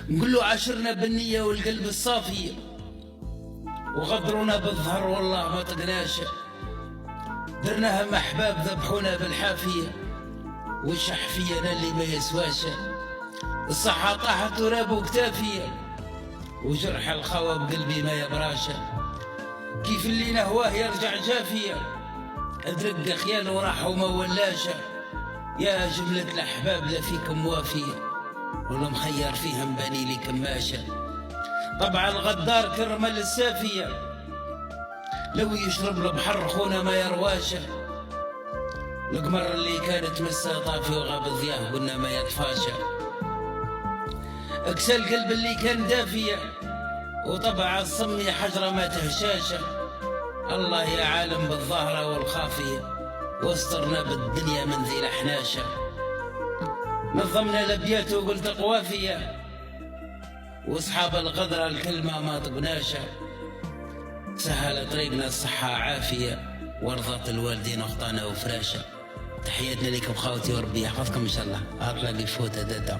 نقول له عاشرنا بالنية والقلب الصافي، وغدرونا بالظهر والله ما طقناش، درناها مع احباب ذبحونا بالحافية، وشح فينا اللي ما يسواش، الصحة طاحت تراب وكتافية، وجرح الخوى بقلبي ما يبراشة، كيف اللي نهواه يرجع جافية، ادرق خيال وراح وما ولاشة، يا جملة الأحباب لا فيكم وافية، ولا مخير فيها مباني لي كماشة، طبعا الغدار كرمل السافية، لو يشرب البحر خونا ما يرواشة، القمر اللي كانت مسا طافي وغاب ضياه قلنا ما يطفاشة، اكسى القلب اللي كان دافية، وطبع الصمي حجرة ما تهشاشة، الله يا عالم بالظاهرة والخافية، واسترنا بالدنيا من ذي الأحناشة، نظمنا الأبيات وقلت قوافية، واصحاب الغدرة الكلمة ما طقناشة، سهل طريقنا الصحة عافية، ورضت الوالدين أخطانا وفراشة. تحياتنا لكم خوتي وربي يحفظكم إن شاء الله. أطلق يفوت دادا.